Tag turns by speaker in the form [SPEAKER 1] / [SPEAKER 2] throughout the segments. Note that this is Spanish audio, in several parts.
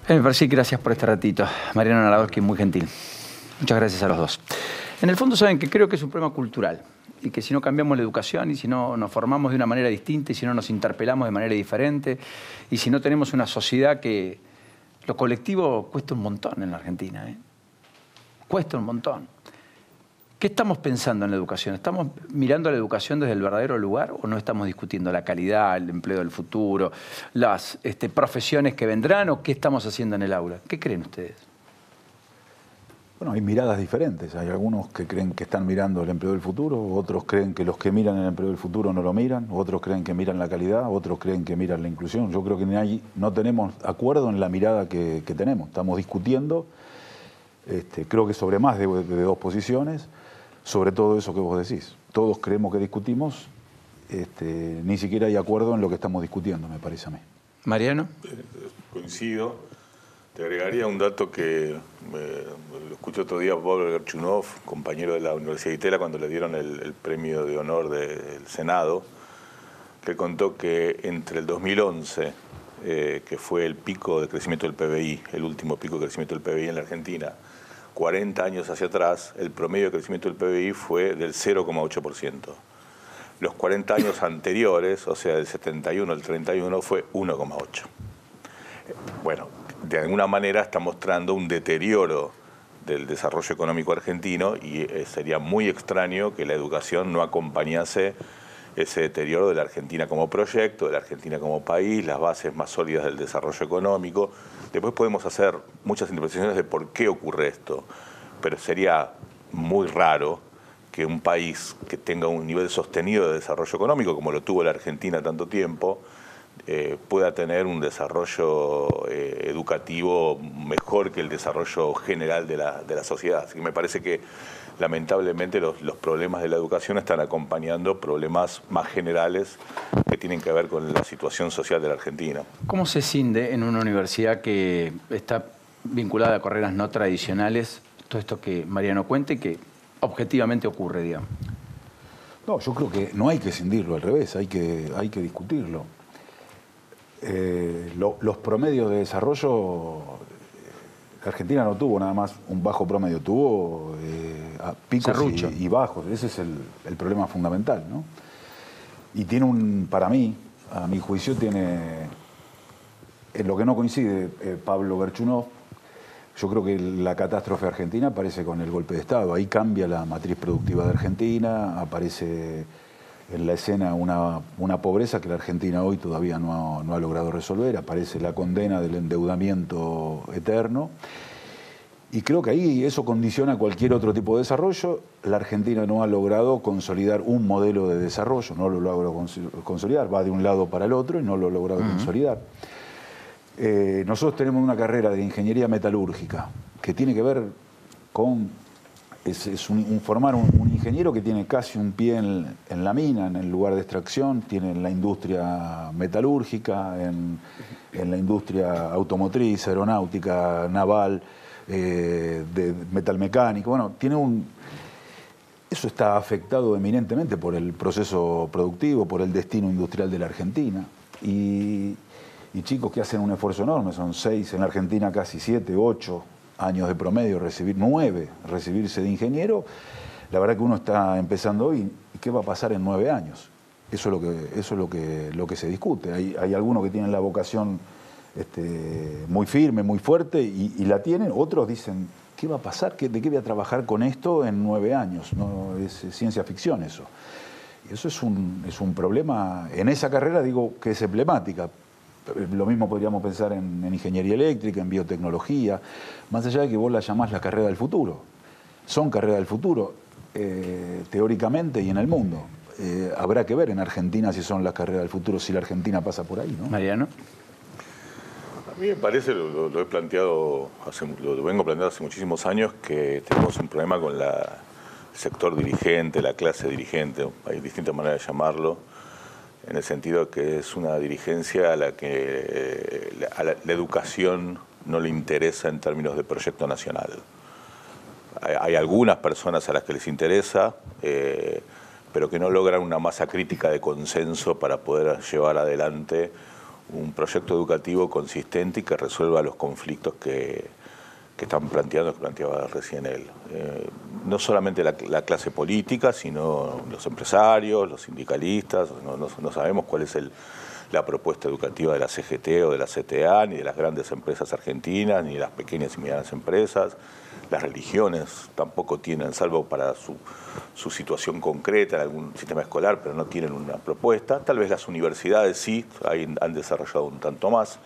[SPEAKER 1] Me parece que gracias por este ratito. Mariano Narodski, muy gentil. Muchas gracias a los dos. En el fondo saben que creo que es un problema cultural y que si no cambiamos la educación y si no nos formamos de una manera distinta y si no nos interpelamos de manera diferente y si no tenemos una sociedad que lo colectivo cuesta un montón en la Argentina, ¿eh? Cuesta un montón. ¿Qué estamos pensando en la educación? ¿Estamos mirando la educación desde el verdadero lugar o no estamos discutiendo la calidad, el empleo del futuro, las profesiones que vendrán o qué estamos haciendo en el aula? ¿Qué creen ustedes?
[SPEAKER 2] Bueno, hay miradas diferentes. Hay algunos que creen que están mirando el empleo del futuro, otros creen que los que miran el empleo del futuro no lo miran, otros creen que miran la calidad, otros creen que miran la inclusión. Yo creo que no tenemos acuerdo en la mirada que tenemos. Estamos discutiendo, creo que sobre más de dos posiciones, sobre todo eso que vos decís. Todos creemos que discutimos, ni siquiera hay acuerdo en lo que estamos discutiendo, me parece a mí.
[SPEAKER 1] Mariano.
[SPEAKER 3] Coincido. Te agregaría un dato que lo escuché otro día a Pablo Gerchunov, compañero de la Universidad de Itela, cuando le dieron el premio de honor del Senado, que contó que entre el 2011, que fue el pico de crecimiento del PBI, el último pico de crecimiento del PBI en la Argentina, 40 años hacia atrás, el promedio de crecimiento del PBI fue del 0,8%. Los 40 años anteriores, o sea, del 71 al 31, fue 1,8%. Bueno, de alguna manera está mostrando un deterioro del desarrollo económico argentino y sería muy extraño que la educación no acompañase ese deterioro de la Argentina como proyecto, de la Argentina como país, las bases más sólidas del desarrollo económico. Después podemos hacer muchas interpretaciones de por qué ocurre esto, pero sería muy raro que un país que tenga un nivel sostenido de desarrollo económico, como lo tuvo la Argentina tanto tiempo, pueda tener un desarrollo educativo mejor que el desarrollo general de la sociedad. Así que me parece que lamentablemente los problemas de la educación están acompañando problemas más generales que tienen que ver con la situación social de la Argentina.
[SPEAKER 1] ¿Cómo se cinde en una universidad que está vinculada a carreras no tradicionales todo esto que Mariano cuenta y que objetivamente ocurre, digamos?
[SPEAKER 2] No, yo creo que no hay que cindirlo, al revés, hay que discutirlo. Los promedios de desarrollo, Argentina no tuvo nada más un bajo promedio, tuvo picos y bajos. Ese es el problema fundamental, ¿no? Y tiene para mí, a mi juicio, tiene, en lo que no coincide Pablo Gerchunov, yo creo que la catástrofe argentina aparece con el golpe de Estado. Ahí cambia la matriz productiva de Argentina, aparece en la escena una pobreza que la Argentina hoy todavía no ha logrado resolver, aparece la condena del endeudamiento eterno, y creo que ahí eso condiciona cualquier otro tipo de desarrollo. La Argentina no ha logrado consolidar un modelo de desarrollo, no lo logra consolidar, va de un lado para el otro y no lo ha logrado consolidar. Nosotros tenemos una carrera de ingeniería metalúrgica que tiene que ver con formar un ingeniero que tiene casi un pie en la mina, en el lugar de extracción, tiene en la industria metalúrgica, en la industria automotriz, aeronáutica, naval, de metalmecánico. Bueno, eso está afectado eminentemente por el proceso productivo, por el destino industrial de la Argentina. Y chicos que hacen un esfuerzo enorme, son 6, en la Argentina casi 7, 8 años de promedio, 9, recibirse de ingeniero. La verdad que uno está empezando hoy, ¿y qué va a pasar en 9 años? Eso es lo que se discute. Hay algunos que tienen la vocación muy firme, muy fuerte, y la tienen. Otros dicen, ¿qué va a pasar? ¿De qué voy a trabajar con esto en 9 años? No, es ciencia ficción eso. Y eso es un problema. En esa carrera digo que es emblemática. Lo mismo podríamos pensar en ingeniería eléctrica, en biotecnología, más allá de que vos la llamás la carrera del futuro. Son carreras del futuro, teóricamente y en el mundo. Habrá que ver en Argentina si son las carreras del futuro, si la Argentina pasa por ahí, ¿no?
[SPEAKER 1] Mariano.
[SPEAKER 3] A mí me parece, lo vengo planteando hace muchísimos años, que tenemos un problema con el sector dirigente, la clase dirigente, hay distintas maneras de llamarlo, en el sentido que es una dirigencia a la que la educación no le interesa en términos de proyecto nacional. Hay algunas personas a las que les interesa, pero que no logran una masa crítica de consenso para poder llevar adelante un proyecto educativo consistente y que resuelva los conflictos que están planteando, que planteaba recién él. No solamente la clase política, sino los empresarios, los sindicalistas. No sabemos cuál es la propuesta educativa de la CGT o de la CTA, ni de las grandes empresas argentinas, ni de las pequeñas y medianas empresas. Las religiones tampoco tienen, salvo para su situación concreta en algún sistema escolar, pero no tienen una propuesta. Tal vez las universidades sí, han desarrollado un tanto más.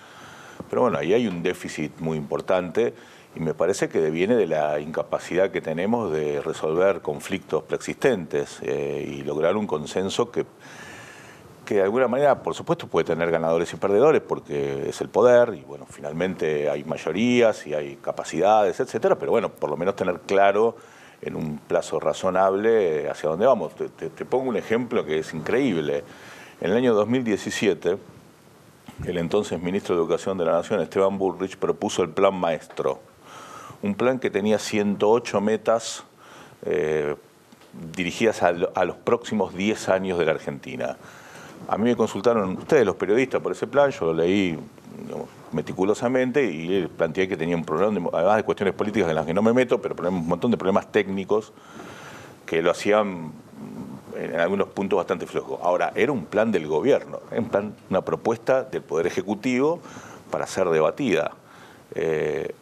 [SPEAKER 3] Pero bueno, ahí hay un déficit muy importante y me parece que deviene de la incapacidad que tenemos de resolver conflictos preexistentes y lograr un consenso que de alguna manera, por supuesto, puede tener ganadores y perdedores porque es el poder y, bueno, finalmente hay mayorías y hay capacidades, etcétera, pero, bueno, por lo menos tener claro en un plazo razonable hacia dónde vamos. Te pongo un ejemplo que es increíble. En el año 2017, el entonces ministro de Educación de la Nación, Esteban Bullrich, propuso el Plan Maestro, un plan que tenía 108 metas dirigidas a los próximos 10 años de la Argentina. A mí me consultaron ustedes, los periodistas, por ese plan, yo lo leí, digamos, meticulosamente y planteé que tenía un problema, además de cuestiones políticas en las que no me meto, pero un montón de problemas técnicos que lo hacían en algunos puntos bastante flojo. Ahora, era un plan del gobierno, una propuesta del Poder Ejecutivo para ser debatida. El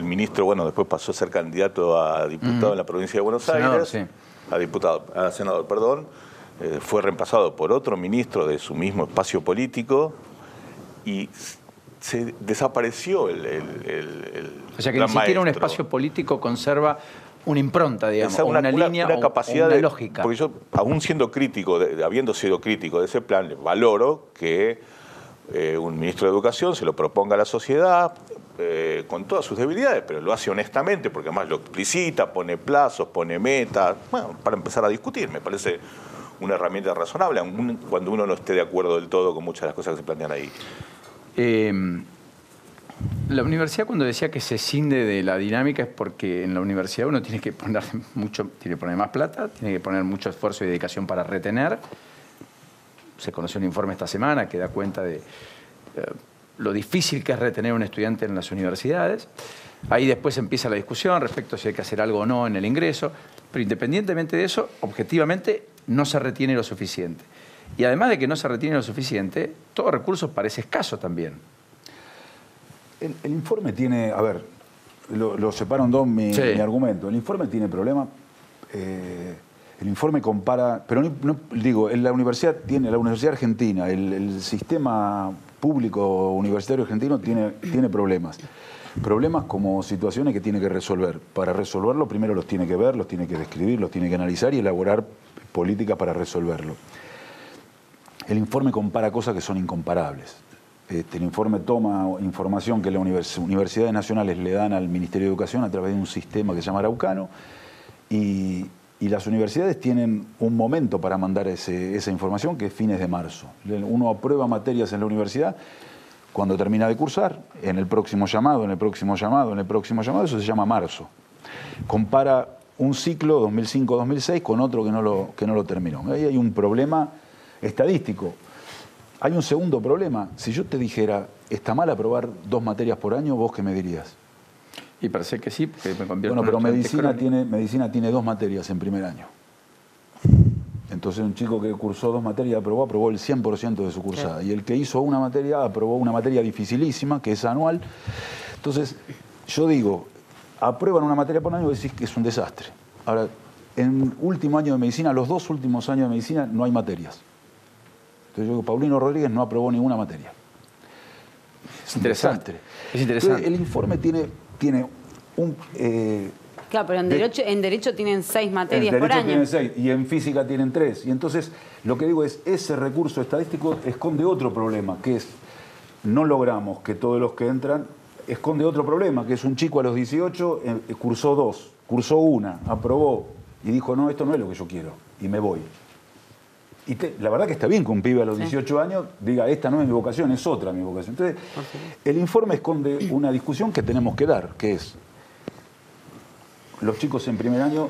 [SPEAKER 3] ministro, bueno, después pasó a ser candidato a diputado en la provincia de Buenos Aires, sí. a senador, perdón. Fue reemplazado por otro ministro de su mismo espacio político y se desapareció el
[SPEAKER 1] o sea que ni siquiera un espacio político conserva una impronta, digamos, una línea
[SPEAKER 3] una capacidad
[SPEAKER 1] una lógica.
[SPEAKER 3] Porque yo, aún siendo crítico, habiendo sido crítico de ese plan, valoro que un ministro de Educación se lo proponga a la sociedad con todas sus debilidades, pero lo hace honestamente, porque además lo explicita, pone plazos, pone metas, bueno, para empezar a discutir, me parece una herramienta razonable, aun cuando uno no esté de acuerdo del todo con muchas de las cosas que se plantean ahí.
[SPEAKER 1] La universidad, cuando decía que se cinde de la dinámica, es porque en la universidad uno tiene que poner más plata, tiene que poner mucho esfuerzo y dedicación para retener. Se conoció un informe esta semana que da cuenta de lo difícil que es retener a un estudiante en las universidades. Ahí después empieza la discusión respecto a si hay que hacer algo o no en el ingreso. Pero independientemente de eso, objetivamente no se retiene lo suficiente. Y además de que no se retiene lo suficiente, todo recurso parece escaso también.
[SPEAKER 2] El informe tiene, a ver, lo separo en dos mi argumento. El informe tiene problema. El informe compara, pero no digo, la universidad argentina, el sistema público universitario argentino tiene problemas. Problemas como situaciones que tiene que resolver. Para resolverlo primero los tiene que ver, los tiene que describir, los tiene que analizar y elaborar políticas para resolverlo. El informe compara cosas que son incomparables. El informe toma información que las universidades nacionales le dan al Ministerio de Educación a través de un sistema que se llama Araucano y las universidades tienen un momento para mandar esa información que es fines de marzo. Uno aprueba materias en la universidad cuando termina de cursar, en el próximo llamado, eso se llama marzo. Compara un ciclo 2005-2006 con otro que no lo terminó. Ahí hay un problema estadístico. Hay un segundo problema. Si yo te dijera, ¿está mal aprobar 2 materias por año? ¿Vos qué me dirías?
[SPEAKER 1] Y parece que sí, porque me convierto
[SPEAKER 2] Bueno, pero medicina tiene 2 materias en primer año. Entonces un chico que cursó 2 materias aprobó el 100% de su cursada. Y el que hizo una materia aprobó una materia dificilísima, que es anual. Entonces, yo digo, aprueban una materia por año y decís que es un desastre. Ahora, en último año de medicina, los 2 últimos años de medicina, no hay materias. Entonces yo digo, Paulino Rodríguez no aprobó ninguna materia.
[SPEAKER 1] Es interesante. Es interesante.
[SPEAKER 2] Entonces, el informe tiene un...
[SPEAKER 4] claro, pero en derecho tienen 6 materias por año.
[SPEAKER 2] En derecho tienen 6 y en física tienen 3. Y entonces, lo que digo es, ese recurso estadístico esconde otro problema, que es, no logramos que todos los que entran, esconde otro problema, que es un chico a los 18, cursó 2, cursó 1, aprobó, y dijo, no, esto no es lo que yo quiero, y me voy. Y la verdad que está bien que un pibe a los 18 años diga, esta no es mi vocación, es otra mi vocación. Entonces, el informe esconde una discusión que tenemos que dar, que es, los chicos en primer año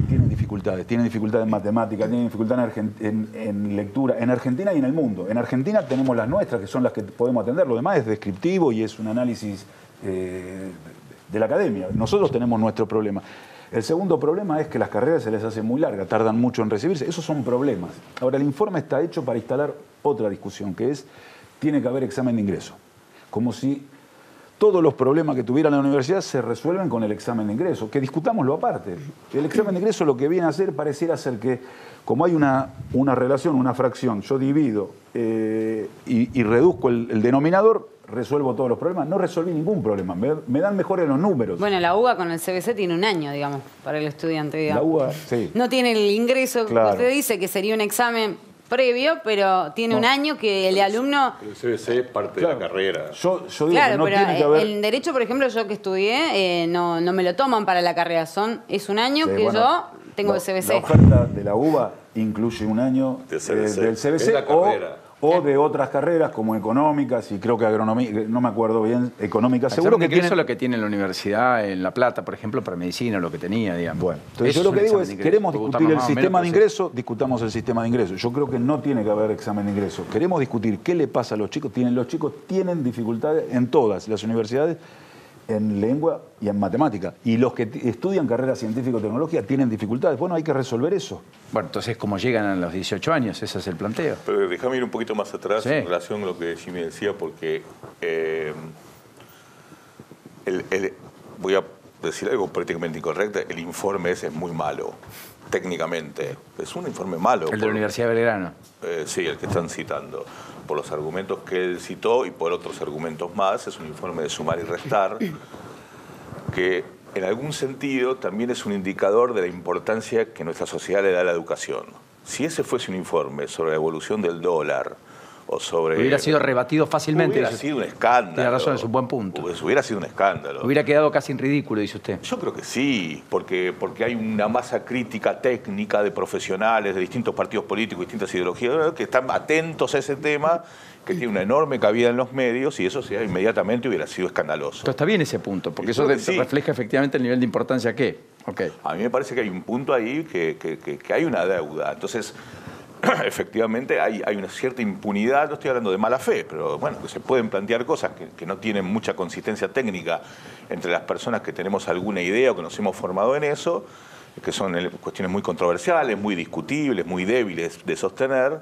[SPEAKER 2] tienen dificultades dificultades. Tienen dificultades en matemática, tienen dificultades en lectura, en Argentina y en el mundo. En Argentina tenemos las nuestras, que son las que podemos atender. Lo demás es descriptivo y es un análisis de la academia. Nosotros tenemos nuestro problema. El segundo problema es que las carreras se les hacen muy largas, tardan mucho en recibirse. Esos son problemas. Ahora, el informe está hecho para instalar otra discusión, que es, tiene que haber examen de ingreso. Como si todos los problemas que tuviera la universidad se resuelven con el examen de ingreso. Que discutámoslo aparte. El examen de ingreso lo que viene a hacer, pareciera ser que, como hay una relación, una fracción, yo divido y reduzco el denominador, resuelvo todos los problemas. No resolví ningún problema, me dan mejores los números.
[SPEAKER 4] Bueno, la UBA con el CBC tiene un año, digamos, para el estudiante, digamos.
[SPEAKER 2] La UBA, sí.
[SPEAKER 4] No tiene el ingreso,
[SPEAKER 2] Claro.
[SPEAKER 4] Usted dice que sería un examen previo, pero tiene un año que el alumno...
[SPEAKER 3] El CBC es parte de la carrera.
[SPEAKER 2] Yo digo
[SPEAKER 4] Claro,
[SPEAKER 2] que no
[SPEAKER 4] pero
[SPEAKER 2] tiene que haber...
[SPEAKER 4] en Derecho, por ejemplo, yo que estudié, no me lo toman para la carrera. Es un año que
[SPEAKER 2] bueno,
[SPEAKER 4] yo tengo el CBC.
[SPEAKER 2] La oferta de la UBA incluye un año
[SPEAKER 3] Del CBC.
[SPEAKER 2] del CBC
[SPEAKER 3] Es la carrera.
[SPEAKER 2] o de otras carreras como económicas y creo que agronomía, no me acuerdo bien, económicas. Seguro que
[SPEAKER 1] eso
[SPEAKER 2] tienen...
[SPEAKER 1] es lo que tiene la universidad en La Plata, por ejemplo, para medicina, lo que tenía, digamos.
[SPEAKER 2] Bueno, entonces yo lo que digo es, queremos discutir el sistema de ingreso, discutamos el sistema de ingreso. Yo creo que no tiene que haber examen de ingreso. Queremos discutir qué le pasa a los chicos. Los chicos tienen dificultades en todas las universidades, en lengua y en matemática. Y los que estudian carrera científico-tecnológica tienen dificultades. Bueno, hay que resolver eso.
[SPEAKER 1] Bueno, entonces, ¿cómo llegan a los 18 años? Ese es el planteo.
[SPEAKER 3] Pero déjame ir un poquito más atrás
[SPEAKER 1] Sí.
[SPEAKER 3] en relación con lo que Jimmy decía, porque voy a decir algo políticamente incorrecto, el informe ese es muy malo, técnicamente. Es un informe malo.
[SPEAKER 1] El de la Universidad de Belgrano.
[SPEAKER 3] Sí, el que están citando. Por los argumentos que él citó y por otros argumentos más, es un informe de sumar y restar, que en algún sentido también es un indicador de la importancia que nuestra sociedad le da a la educación. Si ese fuese un informe sobre la evolución del dólar o sobre...
[SPEAKER 1] Hubiera sido rebatido fácilmente.
[SPEAKER 3] Hubiera sido un escándalo.
[SPEAKER 1] Tiene razón, es un buen punto.
[SPEAKER 3] Hubiera sido un escándalo.
[SPEAKER 1] Hubiera quedado casi en ridículo, dice usted.
[SPEAKER 3] Yo creo que sí, porque hay una masa crítica técnica de profesionales de distintos partidos políticos, distintas ideologías, que están atentos a ese tema, que tiene una enorme cabida en los medios y eso inmediatamente hubiera sido escandaloso.
[SPEAKER 1] Pero está bien ese punto, porque
[SPEAKER 3] Y
[SPEAKER 1] eso
[SPEAKER 3] creo que sí.
[SPEAKER 1] refleja efectivamente el nivel de importancia que... Okay.
[SPEAKER 3] A mí me parece que hay un punto ahí que hay una deuda. Entonces, efectivamente hay una cierta impunidad, no estoy hablando de mala fe, pero bueno, que se pueden plantear cosas que no tienen mucha consistencia técnica entre las personas que tenemos alguna idea o que nos hemos formado en eso, que son cuestiones muy controversiales, muy discutibles, muy débiles de sostener,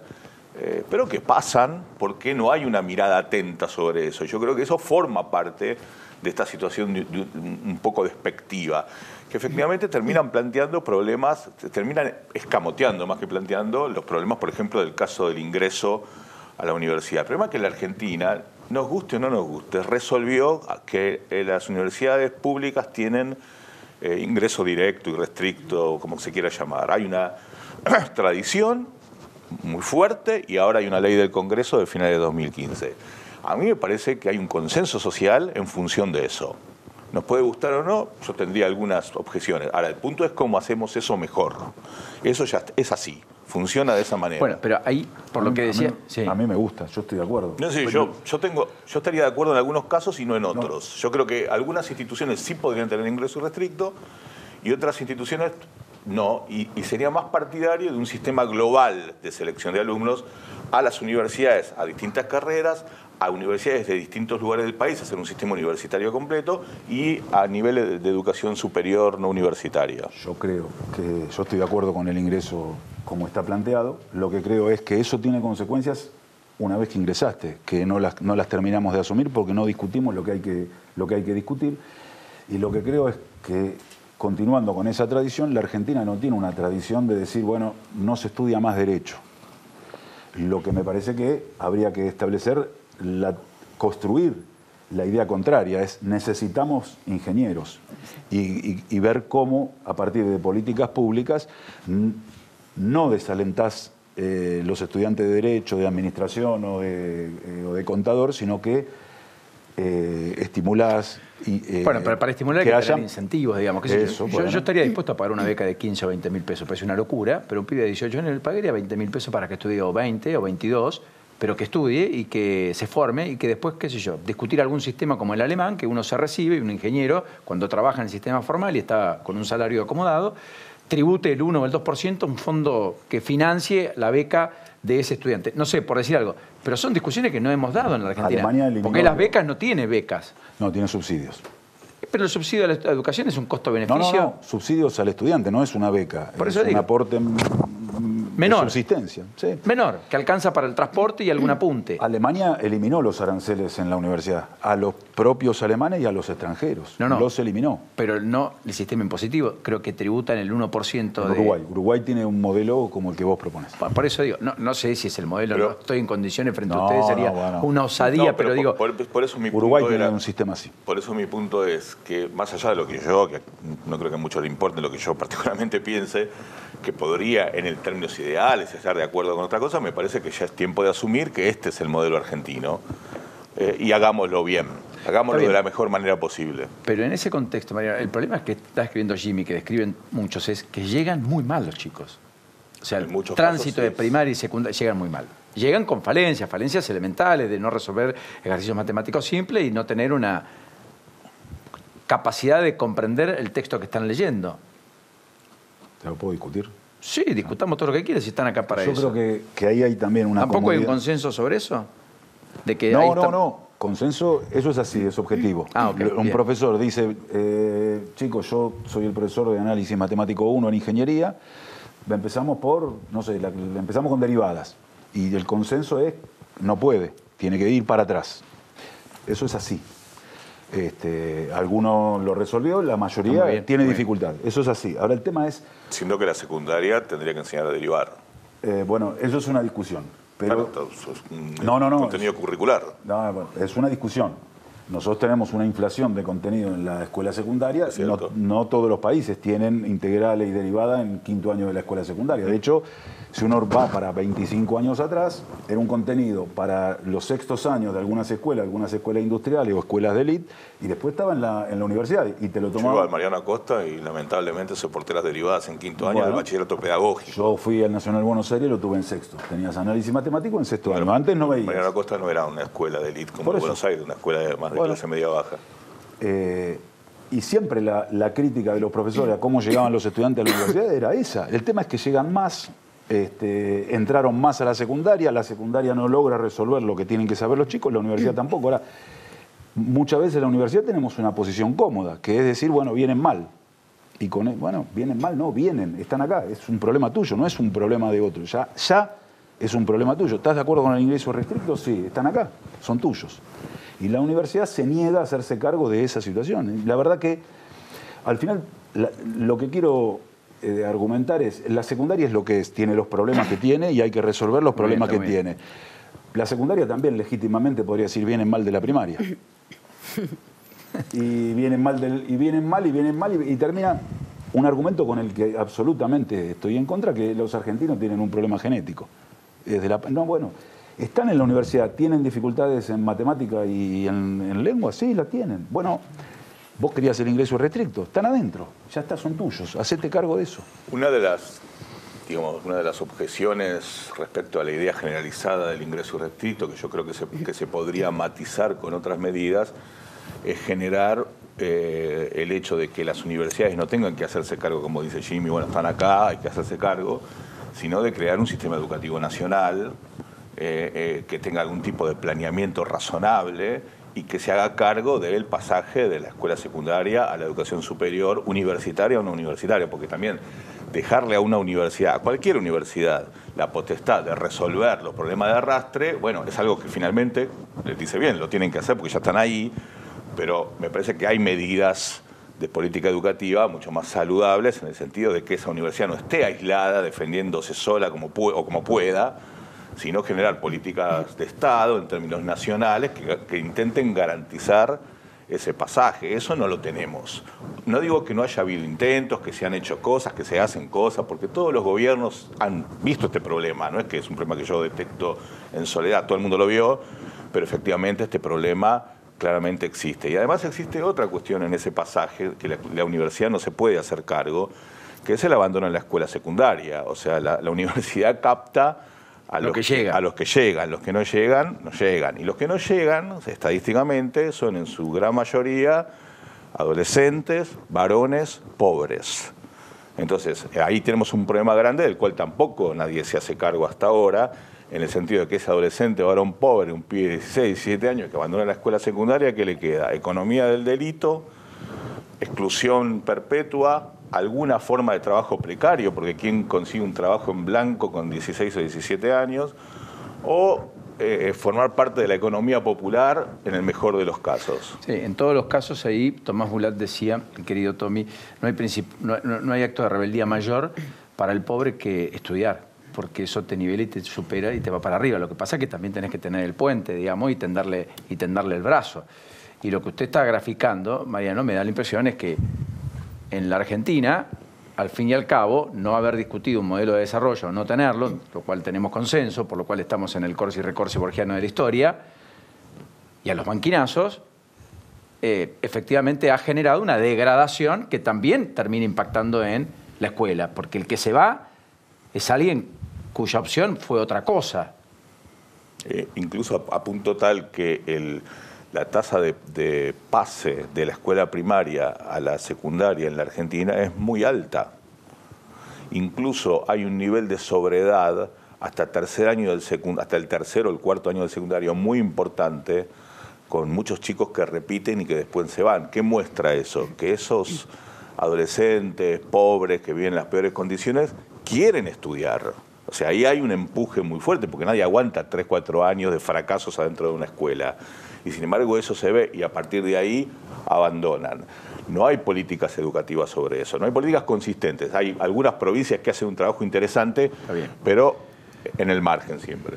[SPEAKER 3] pero que pasan porque no hay una mirada atenta sobre eso. Yo creo que eso forma parte de esta situación un poco despectiva, que efectivamente terminan planteando problemas, terminan escamoteando más que planteando los problemas, por ejemplo, del caso del ingreso a la universidad. El problema es que la Argentina, nos guste o no nos guste, resolvió que las universidades públicas tienen ingreso directo y restricto, como se quiera llamar. Hay una tradición muy fuerte y ahora hay una ley del Congreso de finales de 2015. A mí me parece que hay un consenso social en función de eso. Nos puede gustar o no, yo tendría algunas objeciones. Ahora, el punto es cómo hacemos eso mejor. Eso ya es así, funciona de esa manera.
[SPEAKER 1] Bueno, pero ahí, por lo que decía... Sí.
[SPEAKER 2] A mí me gusta, yo estoy de acuerdo.
[SPEAKER 3] No, sí, yo estaría de acuerdo en algunos casos y no en otros. Yo creo que algunas instituciones sí podrían tener ingreso restricto y otras instituciones no. Y sería más partidario de un sistema global de selección de alumnos a las universidades, a distintas carreras, a universidades de distintos lugares del país, hacer un sistema universitario completo y a nivel de educación superior no universitaria.
[SPEAKER 2] Yo creo que yo estoy de acuerdo con el ingreso como está planteado. Lo que creo es que eso tiene consecuencias una vez que ingresaste, que no las terminamos de asumir porque no discutimos lo que hay que discutir. Y lo que creo es que, continuando con esa tradición, la Argentina no tiene una tradición de decir, bueno, no se estudia más derecho. Lo que me parece que habría que establecer, construir la idea contraria, es necesitamos ingenieros y ver cómo, a partir de políticas públicas, no desalentás los estudiantes de Derecho, de Administración o de Contador, sino que estimulás...
[SPEAKER 1] bueno, pero para estimular hay que tener incentivos, digamos.
[SPEAKER 2] Eso,
[SPEAKER 1] yo estaría dispuesto a pagar una beca de 15 o 20 mil pesos, parece una locura, pero un pibe de 18 años le pagaría 20 mil pesos para que estudie o 20 o 22, pero que estudie y que se forme y que después, qué sé yo, discutir algún sistema como el alemán, que uno se recibe y un ingeniero, cuando trabaja en el sistema formal y está con un salario acomodado, tribute el 1 o el 2% a un fondo que financie la beca de ese estudiante. No sé, por decir algo, pero son discusiones que no hemos dado en la Argentina. Porque las becas no tiene becas.
[SPEAKER 2] No, tiene subsidios.
[SPEAKER 1] Pero el subsidio a la educación es un costo-beneficio.
[SPEAKER 2] No, subsidios al estudiante, no es una beca.
[SPEAKER 1] Por eso
[SPEAKER 2] es
[SPEAKER 1] digo.
[SPEAKER 2] Un aporte
[SPEAKER 1] menor.
[SPEAKER 2] de subsistencia. Sí.
[SPEAKER 1] Menor, que alcanza para el transporte y algún apunte.
[SPEAKER 2] Alemania eliminó los aranceles en la universidad, a los propios alemanes y a los extranjeros.
[SPEAKER 1] No.
[SPEAKER 2] Los eliminó.
[SPEAKER 1] Pero no el sistema impositivo, creo que tributan el 1% de...
[SPEAKER 2] Uruguay tiene un modelo como el que vos propones.
[SPEAKER 1] Por eso digo, no sé si es el modelo,
[SPEAKER 3] pero,
[SPEAKER 1] no estoy en condiciones frente a ustedes, sería una osadía,
[SPEAKER 3] no,
[SPEAKER 1] pero digo...
[SPEAKER 3] Por eso mi
[SPEAKER 2] Uruguay
[SPEAKER 3] punto
[SPEAKER 2] tiene
[SPEAKER 3] era,
[SPEAKER 2] un sistema así.
[SPEAKER 3] Por eso mi punto es que más allá de lo que no creo que mucho le importe lo que yo particularmente piense, que podría en el términos ideales estar de acuerdo con otra cosa, me parece que ya es tiempo de asumir que este es el modelo argentino y hagámoslo bien, hagámoslo de la mejor manera posible.
[SPEAKER 1] Pero en ese contexto, Mariano, el problema es que está escribiendo Jimmy, que describen muchos, es que llegan muy mal los chicos. O sea, el tránsito de primaria y secundaria llegan muy mal. Llegan con falencias elementales de no resolver ejercicios matemáticos simples y no tener una capacidad de comprender el texto que están leyendo.
[SPEAKER 2] ¿Te lo puedo discutir?
[SPEAKER 1] Sí, discutamos todo lo que quieras si están acá para eso.
[SPEAKER 2] Yo creo que ahí hay también una
[SPEAKER 1] ¿Tampoco hay un
[SPEAKER 2] comodidad.
[SPEAKER 1] consenso sobre eso? De que
[SPEAKER 2] No. Consenso, eso es así, es objetivo. Un profesor dice, chicos, yo soy el profesor de análisis matemático 1 en ingeniería, empezamos por, no sé, empezamos con derivadas. Y el consenso es, no puede, tiene que ir para atrás. Eso es así. Alguno lo resolvió, la mayoría tiene dificultad. Eso es así. Ahora el tema es...
[SPEAKER 3] Siendo que la secundaria tendría que enseñar a derivar.
[SPEAKER 2] Bueno, eso es una discusión. Pero,
[SPEAKER 3] claro, eso es un contenido curricular.
[SPEAKER 2] No, es una discusión. Nosotros tenemos una inflación de contenido en la escuela secundaria. No todos los países tienen integrales y derivadas en quinto año de la escuela secundaria. De hecho, si uno va para 25 años atrás, era un contenido para los sextos años de algunas escuelas industriales o escuelas de élite, y después estaba en la universidad y te lo tomaba.
[SPEAKER 3] Yo iba al Mariano Acosta y lamentablemente soporté las derivadas en quinto año del bachillerato pedagógico.
[SPEAKER 2] Yo fui al Nacional Buenos Aires y lo tuve en sexto. Tenías análisis matemático en sexto año. Antes no veías.
[SPEAKER 3] Mariano Acosta no era una escuela de élite como Buenos Aires, una escuela más de clase media baja.
[SPEAKER 2] Y siempre la crítica de los profesores a cómo llegaban los estudiantes a la universidad era esa. El tema es que llegan más, entraron más a la secundaria no logra resolver lo que tienen que saber los chicos, la universidad tampoco. Ahora, muchas veces en la universidad tenemos una posición cómoda, que es decir, bueno, vienen mal. Y vienen mal, no, están acá. Es un problema tuyo, no es un problema de otro. Ya es un problema tuyo. ¿Estás de acuerdo con el ingreso restricto? Sí, están acá, son tuyos. Y la universidad se niega a hacerse cargo de esa situación. La verdad que, al final, lo que quiero argumentar es, la secundaria es lo que es, tiene los problemas que tiene y hay que resolver los problemas que tiene. La secundaria también legítimamente podría decir vienen mal de la primaria. Y vienen mal y termina un argumento con el que absolutamente estoy en contra, que los argentinos tienen un problema genético. ¿Están en la universidad? ¿Tienen dificultades en matemática y en lengua? Sí, la tienen. Bueno, vos querías el ingreso restricto. Están adentro. Ya está, son tuyos. Hacete cargo de eso.
[SPEAKER 3] Una de las objeciones respecto a la idea generalizada del ingreso restricto, que yo creo que se podría matizar con otras medidas, es generar el hecho de que las universidades no tengan que hacerse cargo, como dice Jimmy, están acá, hay que hacerse cargo, sino de crear un sistema educativo nacional que tenga algún tipo de planeamiento razonable y que se haga cargo del pasaje de la escuela secundaria a la educación superior, universitaria o no universitaria, porque también dejarle a una universidad, a cualquier universidad, la potestad de resolver los problemas de arrastre, es algo que finalmente, les dice bien, lo tienen que hacer porque ya están ahí, pero me parece que hay medidas de política educativa mucho más saludables en el sentido de que esa universidad no esté aislada, defendiéndose sola como pueda, sino generar políticas de Estado en términos nacionales que intenten garantizar ese pasaje. Eso no lo tenemos. No digo que no haya habido intentos, que se han hecho cosas, que se hacen cosas, porque todos los gobiernos han visto este problema. No es que es un problema que yo detecto en soledad, todo el mundo lo vio, pero efectivamente este problema claramente existe. Y además existe otra cuestión en ese pasaje, que la universidad no se puede hacer cargo, que es el abandono en la escuela secundaria. O sea, la universidad capta a los que llegan. Los que no llegan, no llegan. Y los que no llegan, estadísticamente, son en su gran mayoría adolescentes, varones, pobres. Entonces, ahí tenemos un problema grande del cual tampoco nadie se hace cargo hasta ahora, en el sentido de que ese adolescente, ahora un pobre, un pibe de 16, 17 años que abandona la escuela secundaria, ¿qué le queda? Economía del delito, exclusión perpetua, alguna forma de trabajo precario, porque ¿quién consigue un trabajo en blanco con 16 o 17 años? O formar parte de la economía popular en el mejor de los casos.
[SPEAKER 1] Sí, en todos los casos ahí Tomás Bulat decía, el querido Tommy, no hay acto de rebeldía mayor para el pobre que estudiar, porque eso te nivela y te supera y te va para arriba. Lo que pasa es que también tenés que tener el puente, digamos, y tenderle el brazo. Y lo que usted está graficando, Mariano, me da la impresión es que en la Argentina, al fin y al cabo, no haber discutido un modelo de desarrollo o no tenerlo, lo cual tenemos consenso, por lo cual estamos en el corsi y recorsi borgiano de la historia, y a los banquinazos, efectivamente ha generado una degradación que también termina impactando en la escuela, porque el que se va es alguien cuya opción fue otra cosa.
[SPEAKER 3] Incluso a punto tal que la tasa de pase de la escuela primaria a la secundaria en la Argentina es muy alta. Incluso hay un nivel de sobredad hasta el tercero o el cuarto año del secundario muy importante, con muchos chicos que repiten y que después se van. ¿Qué muestra eso? Que esos adolescentes pobres que viven en las peores condiciones quieren estudiar. O sea, ahí hay un empuje muy fuerte, porque nadie aguanta 3, 4 años de fracasos adentro de una escuela. Y sin embargo eso se ve y a partir de ahí abandonan. No hay políticas educativas sobre eso, no hay políticas consistentes. Hay algunas provincias que hacen un trabajo interesante, pero en el margen siempre.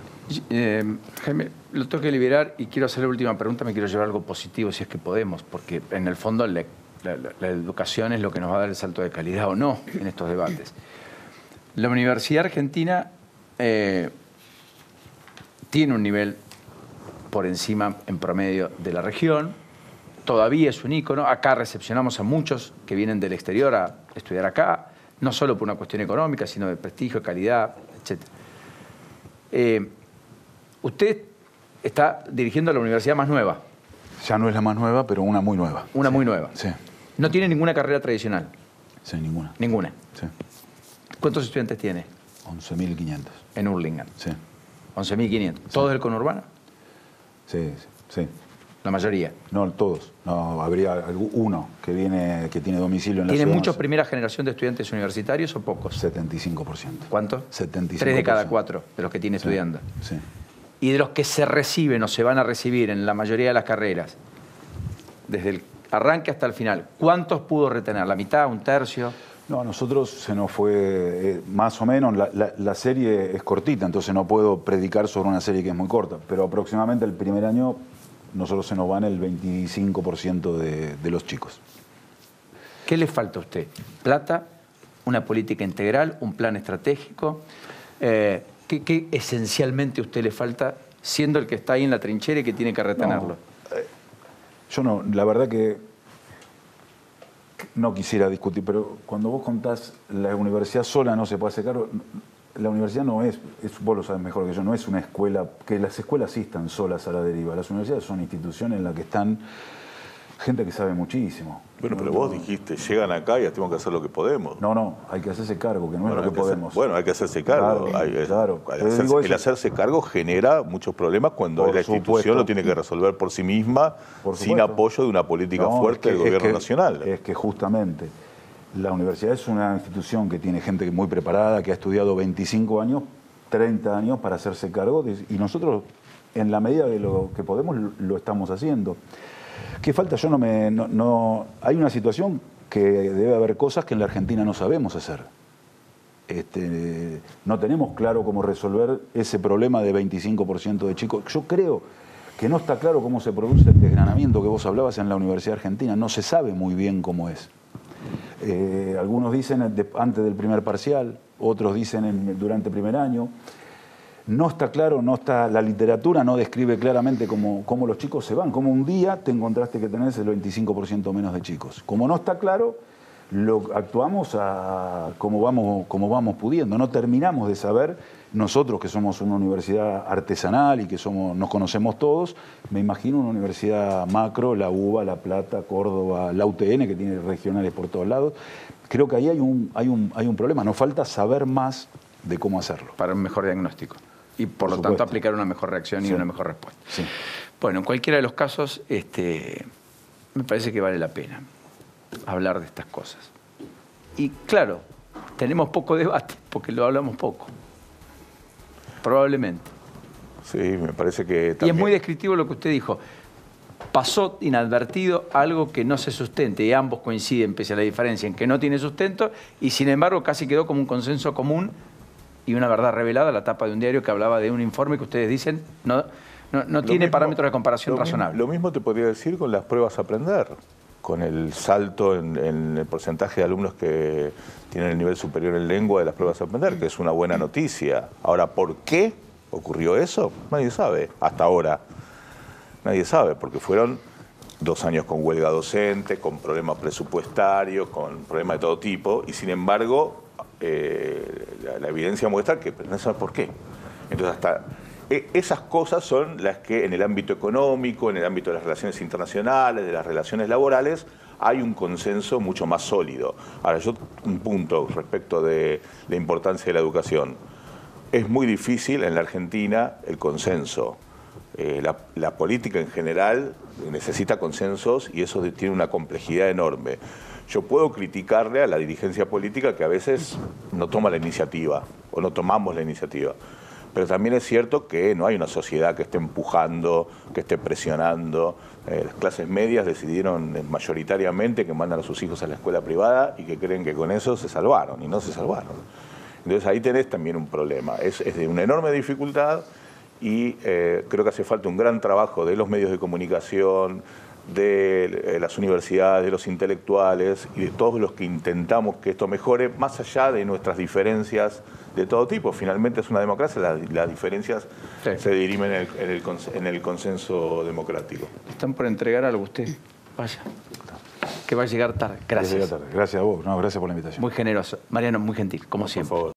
[SPEAKER 1] Jaime, lo tengo que liberar y quiero hacer la última pregunta. Me quiero llevar algo positivo, si es que podemos, porque en el fondo la educación es lo que nos va a dar el salto de calidad o no en estos debates. La Universidad Argentina tiene un nivel por encima en promedio de la región, todavía es un ícono. Acá recepcionamos a muchos que vienen del exterior a estudiar acá, no solo por una cuestión económica, sino de prestigio, calidad, etc. Usted está dirigiendo la universidad más nueva.
[SPEAKER 2] Ya no es la más nueva, pero una muy nueva.
[SPEAKER 1] Una muy nueva.
[SPEAKER 2] Sí.
[SPEAKER 1] ¿No tiene ninguna carrera tradicional?
[SPEAKER 2] Sí, ninguna.
[SPEAKER 1] Ninguna.
[SPEAKER 2] Sí.
[SPEAKER 1] ¿Cuántos estudiantes tiene?
[SPEAKER 2] 11.500.
[SPEAKER 1] En Hurlingham.
[SPEAKER 2] Sí.
[SPEAKER 1] 11.500. ¿Todos del conurbano?
[SPEAKER 2] Sí, sí.
[SPEAKER 1] La mayoría.
[SPEAKER 2] No, todos. No, habría uno que tiene domicilio en la ciudad.
[SPEAKER 1] ¿Tiene muchos primera generación de estudiantes universitarios o pocos?
[SPEAKER 2] 75%.
[SPEAKER 1] ¿Cuánto?
[SPEAKER 2] 75%.
[SPEAKER 1] 3 de cada 4 de los que tiene estudiando.
[SPEAKER 2] Sí.
[SPEAKER 1] Y de los que se reciben o se van a recibir en la mayoría de las carreras, desde el arranque hasta el final, ¿cuántos pudo retener? ¿La mitad? ¿Un tercio?
[SPEAKER 2] No, a nosotros se nos fue más o menos, la serie es cortita, entonces no puedo predicar sobre una serie que es muy corta, pero aproximadamente el primer año nosotros se nos van el 25% de los chicos.
[SPEAKER 1] ¿Qué le falta a usted? ¿Plata? ¿Una política integral? ¿Un plan estratégico? ¿Qué esencialmente a usted le falta, siendo el que está ahí en la trinchera y que tiene que retenerlo?
[SPEAKER 2] Yo no, la verdad que no quisiera discutir, pero cuando vos contás la universidad sola no se puede hacer cargo, la universidad no es, vos lo sabes mejor que yo, no es una escuela, que las escuelas sí están solas a la deriva, las universidades son instituciones en las que están gente que sabe muchísimo.
[SPEAKER 3] Bueno, pero vos dijiste, llegan acá y tenemos que hacer lo que podemos.
[SPEAKER 2] No, hay que hacerse cargo, que no es lo que podemos.
[SPEAKER 3] Hay que hacerse cargo.
[SPEAKER 2] Claro.
[SPEAKER 3] El hacerse cargo genera muchos problemas cuando la institución lo tiene que resolver por sí misma, sin apoyo de una política fuerte del gobierno nacional.
[SPEAKER 2] Es que justamente la universidad es una institución que tiene gente muy preparada, que ha estudiado 25 años, 30 años para hacerse cargo, y nosotros, en la medida de lo que podemos, lo estamos haciendo. ¿Qué falta? Hay una situación que debe haber cosas que en la Argentina no sabemos hacer. No tenemos claro cómo resolver ese problema de 25% de chicos. Yo creo que no está claro cómo se produce el desgranamiento que vos hablabas en la Universidad Argentina. No se sabe muy bien cómo es. Algunos dicen antes del primer parcial, otros dicen durante el primer año. No está claro, la literatura no describe claramente cómo los chicos se van, cómo un día te encontraste que tenés el 25% menos de chicos. Como no está claro, actuamos como vamos pudiendo, no terminamos de saber nosotros que somos una universidad artesanal y que nos conocemos todos, me imagino una universidad macro, la UBA, La Plata, Córdoba, la UTN, que tiene regionales por todos lados. Creo que ahí hay un problema, nos falta saber más de cómo hacerlo.
[SPEAKER 1] Para un mejor diagnóstico. Y por lo tanto aplicar una mejor reacción y una mejor respuesta.
[SPEAKER 2] Sí.
[SPEAKER 1] Bueno, en cualquiera de los casos, me parece que vale la pena hablar de estas cosas. Y claro, tenemos poco debate porque lo hablamos poco. Probablemente.
[SPEAKER 3] Sí, me parece que también...
[SPEAKER 1] Y es muy descriptivo lo que usted dijo. Pasó inadvertido algo que no se sustente y ambos coinciden, pese a la diferencia en que no tiene sustento, y sin embargo casi quedó como un consenso común y una verdad revelada, la tapa de un diario que hablaba de un informe que ustedes dicen no tiene parámetros de comparación razonables.
[SPEAKER 3] Lo mismo te podría decir con las pruebas a aprender, con el salto en el porcentaje de alumnos que tienen el nivel superior en lengua de las pruebas a aprender, que es una buena noticia. Ahora, ¿por qué ocurrió eso? Nadie sabe, hasta ahora. Nadie sabe, porque fueron 2 años con huelga docente, con problemas presupuestarios, con problemas de todo tipo, y sin embargo, la evidencia muestra que no sabe por qué. Entonces, esas cosas son las que en el ámbito económico, en el ámbito de las relaciones internacionales, de las relaciones laborales, hay un consenso mucho más sólido. Ahora, un punto respecto de la importancia de la educación. Es muy difícil en la Argentina el consenso. La política en general necesita consensos y eso tiene una complejidad enorme. Yo puedo criticarle a la dirigencia política que a veces no toma la iniciativa o no tomamos la iniciativa. Pero también es cierto que no hay una sociedad que esté empujando, que esté presionando. Las clases medias decidieron mayoritariamente que mandan a sus hijos a la escuela privada y que creen que con eso se salvaron, y no se salvaron. Entonces ahí tenés también un problema. Es de una enorme dificultad y creo que hace falta un gran trabajo de los medios de comunicación, de las universidades, de los intelectuales y de todos los que intentamos que esto mejore, más allá de nuestras diferencias de todo tipo. Finalmente es una democracia, las diferencias se dirimen en el consenso democrático.
[SPEAKER 1] Están por entregar algo usted. Vaya. Que va a llegar tarde. Gracias.
[SPEAKER 2] Gracias a vos. No, gracias por la invitación.
[SPEAKER 1] Muy generoso. Mariano, muy gentil, como siempre.
[SPEAKER 3] Por favor.